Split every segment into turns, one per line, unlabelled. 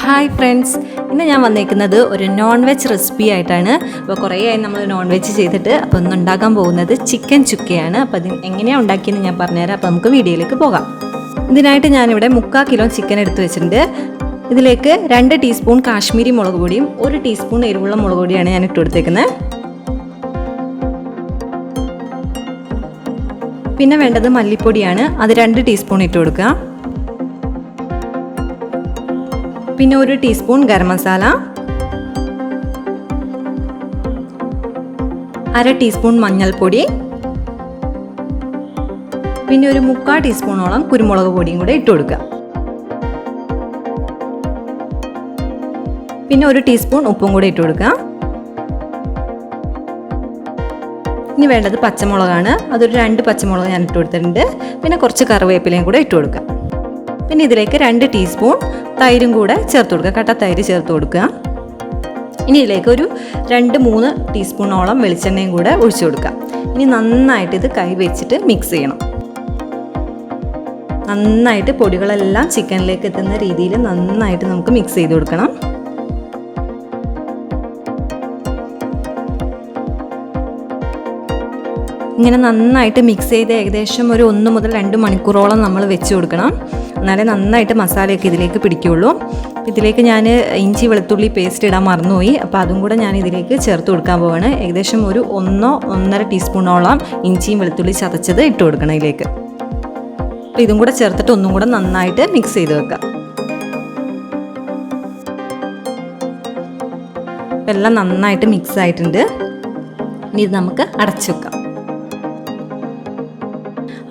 Hi friends, ഇന്ന് ഞാൻ വന്നേക്കുന്നത് ഒരു നോൺ വെജ് റെസിപ്പി ആയിട്ടാണ്. അപ്പോൾ കുറേയായി നമ്മൾ നോൺ വെജ് ചെയ്തിട്ട് അപ്പോൾ ഇന്ന് ഉണ്ടാക്കാൻ പോകുന്നത് ചിക്കൻ ചുക്കയാണ്. അപ്പോൾ അത് എങ്ങനെയാണ് ഉണ്ടാക്കിയെന്ന് ഞാൻ പറഞ്ഞുതരാം. അപ്പോൾ നമുക്ക് വീഡിയോയിലേക്ക് പോകാം. ഇതിനായിട്ട് ഞാനിവിടെ 3/4 കിലോ ചിക്കൻ എടുത്ത് വെച്ചിട്ടുണ്ട്. ഇതിലേക്ക് 2 ടീസ്പൂൺ കാശ്മീരി മുളക് പൊടിയും 1 ടീസ്പൂൺ എരിവുള്ള മുളക് പൊടിയാണ് ഞാൻ ഇട്ട് കൊടുത്തേക്കുന്നത്. പിന്നെ വേണ്ടത് മല്ലിപ്പൊടിയാണ്, അത് 2 ടീസ്പൂൺ ഇട്ട് കൊടുക്കുക. പിന്നെ 1 ടീസ്പൂൺ ഗരം മസാല, 1/2 ടീസ്പൂൺ മഞ്ഞൾപ്പൊടി, പിന്നെ 1/4 ടീസ്പൂണോളം കുരുമുളക് പൊടിയും കൂടെ ഇട്ട് കൊടുക്കുക. പിന്നെ 1 ടീസ്പൂൺ ഉപ്പും കൂടെ ഇട്ട് കൊടുക്കുക. ഇനി വേണ്ടത് പച്ചമുളകാണ്, അതൊരു 2 പച്ചമുളക് ഞാൻ ഇട്ട് കൊടുത്തിട്ടുണ്ട്. പിന്നെ കുറച്ച് കറിവേപ്പിലയും കൂടെ ഇട്ട് കൊടുക്കുക. പിന്നെ ഇതിലേക്ക് 2 ടീസ്പൂൺ തൈരും കൂടെ ചേർത്ത് കൊടുക്കുക, കട്ട തൈര് ചേർത്ത് കൊടുക്കുക. ഇനി ഇതിലേക്ക് ഒരു 2-3 ടീസ്പൂണോളം വെളിച്ചെണ്ണയും കൂടെ ഒഴിച്ചു കൊടുക്കുക. ഇനി നന്നായിട്ട് ഇത് കൈ വെച്ചിട്ട് മിക്സ് ചെയ്യണം. നന്നായിട്ട് പൊടികളെല്ലാം ചിക്കനിലേക്ക് എത്തുന്ന രീതിയിൽ നന്നായിട്ട് നമുക്ക് മിക്സ് ചെയ്ത് കൊടുക്കണം. ഇങ്ങനെ നന്നായിട്ട് മിക്സ് ചെയ്ത് ഏകദേശം ഒരു 1 മുതൽ 2 മണിക്കൂറോളം നമ്മൾ വെച്ച് കൊടുക്കണം. എന്നാലേ നന്നായിട്ട് മസാലയൊക്കെ ഇതിലേക്ക് പിടിക്കുകയുള്ളൂ. ഇതിലേക്ക് ഞാൻ ഇഞ്ചി വെളുത്തുള്ളി പേസ്റ്റ് ഇടാൻ മറന്നുപോയി. അപ്പോൾ അതും കൂടെ ഞാൻ ഇതിലേക്ക് ചേർത്ത് കൊടുക്കാൻ പോവാണ്. ഏകദേശം ഒരു 1-1.5 ടീസ്പൂണോളം ഇഞ്ചിയും വെളുത്തുള്ളി ചതച്ചത് ഇട്ട് കൊടുക്കണം ഇതിലേക്ക്. അപ്പോൾ ഇതും കൂടെ ചേർത്തിട്ട് ഒന്നും കൂടെ നന്നായിട്ട് മിക്സ് ചെയ്ത് വെക്കാം. എല്ലാം നന്നായിട്ട് മിക്സ് ആയിട്ടുണ്ട്. ഇനി ഇത് നമുക്ക് അടച്ചു വെക്കാം.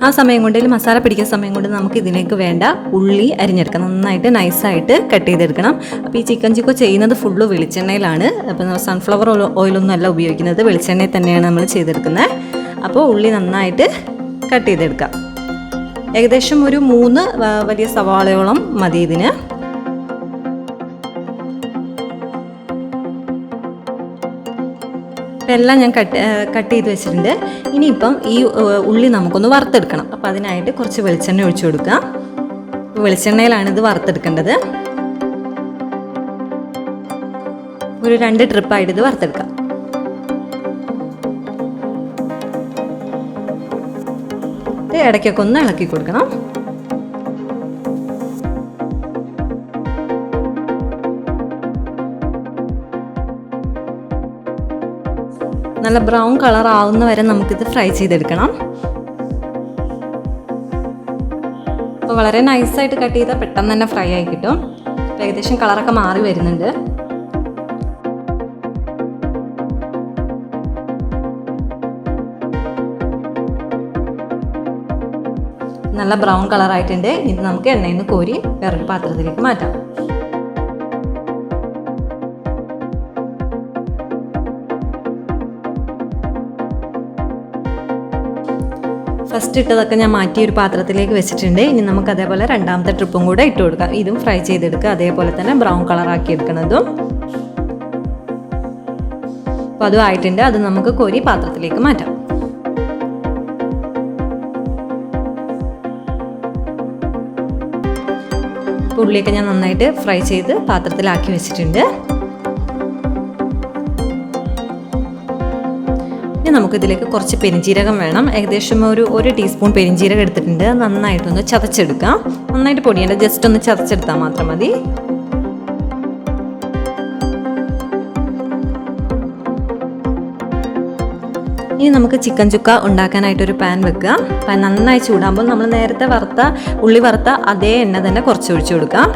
ആ സമയം കൊണ്ട് മസാല പിടിക്കുന്ന സമയം കൊണ്ട് നമുക്ക് ഇതിലേക്ക് വേണ്ട ഉള്ളി അരിഞ്ഞെടുക്കാം. നന്നായിട്ട് നൈസായിട്ട് കട്ട് ചെയ്തെടുക്കണം. അപ്പോൾ ഈ ചിക്കൻ ചുക്ക ചെയ്യുന്നത് ഫുള്ള് വെളിച്ചെണ്ണയിലാണ്. അപ്പോൾ സൺഫ്ലവർ ഓയിലൊന്നും അല്ല ഉപയോഗിക്കുന്നത്, വെളിച്ചെണ്ണയിൽ തന്നെയാണ് നമ്മൾ ചെയ്തെടുക്കുന്നത്. അപ്പോൾ ഉള്ളി നന്നായിട്ട് കട്ട് ചെയ്തെടുക്കാം. ഏകദേശം ഒരു 3 വലിയ സവാളയോളം മതി ഇതിന്. അപ്പോൾ എല്ലാം ഞാൻ കട്ട് ചെയ്ത് വെച്ചിട്ടുണ്ട്. ഇനിയിപ്പം ഈ ഉള്ളി നമുക്കൊന്ന് വറുത്തെടുക്കണം. അപ്പോൾ അതിനായിട്ട് കുറച്ച് വെളിച്ചെണ്ണ ഒഴിച്ചു കൊടുക്കുക. വെളിച്ചെണ്ണയിലാണ് ഇത് വറുത്തെടുക്കേണ്ടത്. ഒരു 2 ട്രിപ്പായിട്ട് ഇത് വറുത്തെടുക്കാം. ഇത് ഇടയ്ക്കൊക്കെ ഒന്ന് ഇളക്കി കൊടുക്കണം. നല്ല ബ്രൗൺ കളർ ആവുന്ന വരെ നമുക്കിത് ഫ്രൈ ചെയ്തെടുക്കണം. അപ്പോൾ വളരെ നൈസായിട്ട് കട്ട് ചെയ്താൽ പെട്ടെന്ന് തന്നെ ഫ്രൈ ആയി കിട്ടും. അപ്പോൾ ഏകദേശം കളറൊക്കെ മാറി വരുന്നുണ്ട്. നല്ല ബ്രൗൺ കളറായിട്ടുണ്ട്. ഇത് നമുക്ക് എണ്ണയിൽ നിന്ന് കോരി വേറൊരു പാത്രത്തിലേക്ക് മാറ്റാം. ഫസ്റ്റ് ഇട്ടതൊക്കെ ഞാൻ മാറ്റി ഒരു പാത്രത്തിലേക്ക് വെച്ചിട്ടുണ്ട്. ഇനി നമുക്ക് അതേപോലെ രണ്ടാമത്തെ ട്രിപ്പും കൂടെ ഇട്ട് കൊടുക്കാം. ഇതും ഫ്രൈ ചെയ്തെടുക്കുക. അതേപോലെ തന്നെ ബ്രൗൺ കളറാക്കി എടുക്കുന്നതും. അപ്പോൾ അതും ആയിട്ടുണ്ട്. അത് നമുക്ക് കോരി പാത്രത്തിലേക്ക് മാറ്റാം. ഉള്ളിയൊക്കെ ഞാൻ നന്നായിട്ട് ഫ്രൈ ചെയ്ത് പാത്രത്തിലാക്കി വെച്ചിട്ടുണ്ട്. ഇനി നമുക്കിതിലേക്ക് കുറച്ച് പെരിഞ്ജീരകം വേണം. ഏകദേശം ഒരു 1 ടീസ്പൂൺ പെരിഞ്ജീരകം എടുത്തിട്ടുണ്ട്. നന്നായിട്ടൊന്ന് ചതച്ചെടുക്കാം. നന്നായിട്ട് പൊടിയേണ്ട, ജസ്റ്റ് ഒന്ന് ചതച്ചെടുത്താൽ മാത്രം മതി. ഇനി നമുക്ക് ചിക്കൻ ചുക്ക ഉണ്ടാക്കാനായിട്ടൊരു പാൻ വെക്കുക. പാൻ നന്നായി ചൂടാകുമ്പോൾ നമ്മൾ നേരത്തെ ഉള്ളി വറുത്ത അതേ എണ്ണ തന്നെ കുറച്ച് ഒഴിച്ചു കൊടുക്കാം.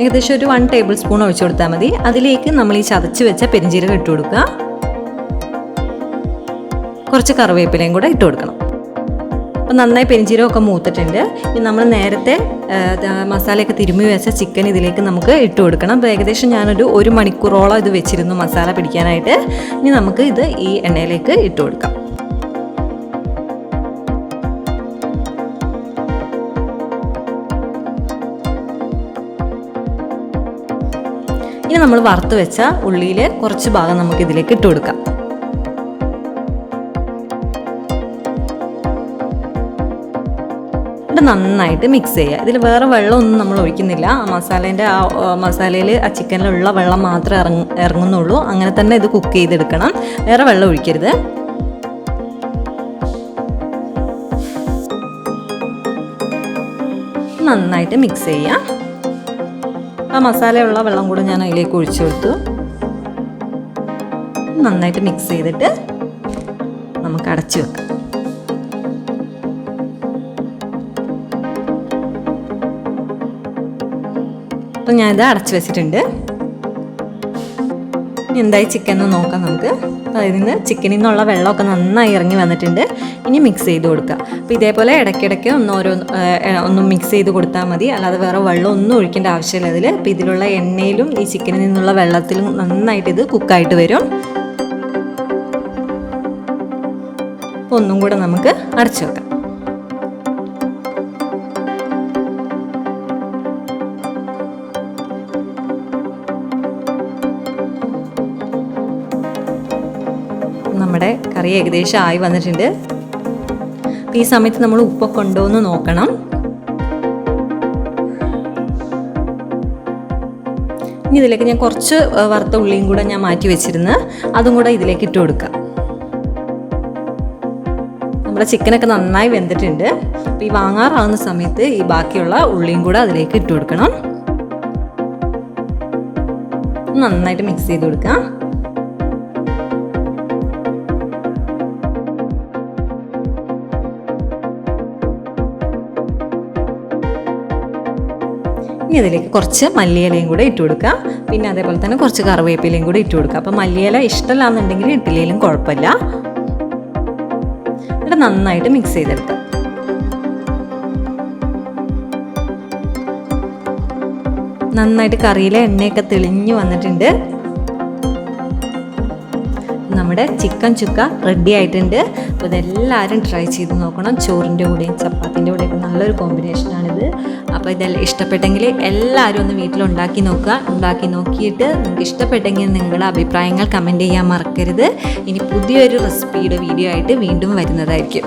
ഏകദേശം ഒരു 1 ടേബിൾ സ്പൂൺ ഒഴിച്ചു കൊടുത്താൽ മതി. അതിലേക്ക് നമ്മൾ ഈ ചതച്ച് വെച്ച പെരിഞ്ജീരകം ഇട്ട് കൊടുക്കുക. കുറച്ച് കറിവേപ്പിലയും കൂടെ ഇട്ട് കൊടുക്കണം. അപ്പോൾ നന്നായി പെരിഞ്ജീരകമൊക്കെ മൂത്തിട്ടുണ്ട്. ഇനി നമ്മൾ നേരത്തെ മസാലയൊക്കെ തിരുമ്മി വെച്ച ചിക്കൻ ഇതിലേക്ക് നമുക്ക് ഇട്ട് കൊടുക്കണം. അപ്പോൾ ഏകദേശം ഞാനൊരു 1 മണിക്കൂറോളം ഇത് വെച്ചിരുന്നു മസാല പിടിക്കാനായിട്ട്. ഇനി നമുക്ക് ഇത് ഈ എണ്ണയിലേക്ക് ഇട്ട് കൊടുക്കാം. ഇനി നമ്മൾ വറുത്ത് വെച്ച ഉള്ളിയിൽ കുറച്ച് ഭാഗം നമുക്ക് ഇതിലേക്ക് ഇട്ട് കൊടുക്കാം. എന്നിട്ട് നന്നായിട്ട് മിക്സ് ചെയ്യുക. ഇതിൽ വേറെ വെള്ളമൊന്നും നമ്മൾ ഒഴിക്കുന്നില്ല. മസാലയിൽ ആ ചിക്കനിലുള്ള വെള്ളം മാത്രമേ ഇറങ്ങുന്നുള്ളൂ. അങ്ങനെ തന്നെ ഇത് കുക്ക് ചെയ്തെടുക്കണം, വേറെ വെള്ളം ഒഴിക്കരുത്. നന്നായിട്ട് മിക്സ് ചെയ്യാം. ആ മസാലയുള്ള വെള്ളം കൂടെ ഞാൻ അതിലേക്ക് ഒഴിച്ചു കൊടുത്തു. നന്നായിട്ട് മിക്സ് ചെയ്തിട്ട് നമുക്ക് അടച്ചു വെക്കാം. അപ്പം ഞാനിത് അടച്ചു വെച്ചിട്ടുണ്ട്. ഇനി എന്തായി ചിക്കൻ എന്ന് നോക്കാം നമുക്ക്. അതിൽ നിന്ന് ചിക്കനിൽ നിന്നുള്ള വെള്ളമൊക്കെ നന്നായി ഇറങ്ങി വന്നിട്ടുണ്ട്. ഇനി മിക്സ് ചെയ്ത് കൊടുക്കുക. അപ്പോൾ ഇതേപോലെ ഇടയ്ക്കിടയ്ക്ക് ഒന്ന് മിക്സ് ചെയ്ത് കൊടുത്താൽ മതി, അല്ലാതെ വേറെ വെള്ളം ഒന്നും ഒഴിക്കേണ്ട ആവശ്യമില്ല ഇതിൽ. അപ്പോൾ ഇതിലുള്ള എണ്ണയിലും ഈ ചിക്കനിൽ നിന്നുള്ള വെള്ളത്തിലും നന്നായിട്ട് ഇത് കുക്കായിട്ട് വരും. അപ്പോൾ ഒന്നും കൂടെ നമുക്ക് അടച്ചു വെക്കാം. നമ്മുടെ കറി ഏകദേശം ആയി വന്നിട്ടുണ്ട്. ഈ സമയത്ത് നമ്മൾ ഉപ്പൊക്കെ ഉണ്ടോ എന്ന് നോക്കണം. ഇനി ഇതിലേക്ക് ഞാൻ കുറച്ച് വറുത്ത ഉള്ളിയും കൂടെ ഞാൻ മാറ്റി വെച്ചിരുന്നു, അതും കൂടെ ഇതിലേക്ക് ഇട്ട് കൊടുക്കാം. നമ്മുടെ ചിക്കനൊക്കെ നന്നായി വെന്തിട്ടുണ്ട്. അപ്പോൾ ഈ വാങ്ങാറാവുന്ന സമയത്ത് ഈ ബാക്കിയുള്ള ഉള്ളിയും കൂടെ അതിലേക്ക് ഇട്ട് കൊടുക്കണം. നന്നായിട്ട് മിക്സ് ചെയ്ത് കൊടുക്കാം. ഇനി അതിലേക്ക് കുറച്ച് മല്ലിയിലയും കൂടെ ഇട്ട് കൊടുക്കുക. പിന്നെ അതേപോലെ തന്നെ കുറച്ച് കറിവേപ്പിലയും കൂടെ ഇട്ട് കൊടുക്കുക. അപ്പോൾ മല്ലിയില ഇഷ്ടമില്ലാന്നുണ്ടെങ്കിൽ ഇട്ടില്ലെങ്കിലും കുഴപ്പമില്ല. എന്നിട്ട് നന്നായിട്ട് മിക്സ് ചെയ്തെടുക്കുക. നന്നായിട്ട് കറിയിലെ എണ്ണയൊക്കെ തെളിഞ്ഞു വന്നിട്ടുണ്ട്. നമ്മുടെ ചിക്കൻ ചുക്ക റെഡി ആയിട്ടുണ്ട്. അപ്പോൾ ഇതെല്ലാവരും ട്രൈ ചെയ്ത് നോക്കണം. ചോറിൻ്റെ കൂടെയും ചപ്പാത്തിൻ്റെ കൂടെയൊക്കെ നല്ലൊരു കോമ്പിനേഷനാണിത്. അപ്പോൾ ഇതെല്ലാം ഇഷ്ടപ്പെട്ടെങ്കിൽ എല്ലാവരും ഒന്ന് വീട്ടിലുണ്ടാക്കി നോക്കുക. ഉണ്ടാക്കി നോക്കിയിട്ട് നിങ്ങൾക്ക് ഇഷ്ടപ്പെട്ടെങ്കിൽ നിങ്ങളുടെ അഭിപ്രായങ്ങൾ കമൻറ്റ് ചെയ്യാൻ മറക്കരുത്. ഇനി പുതിയൊരു റെസിപ്പിയുടെ വീഡിയോ ആയിട്ട് വീണ്ടും വരുന്നതായിരിക്കും.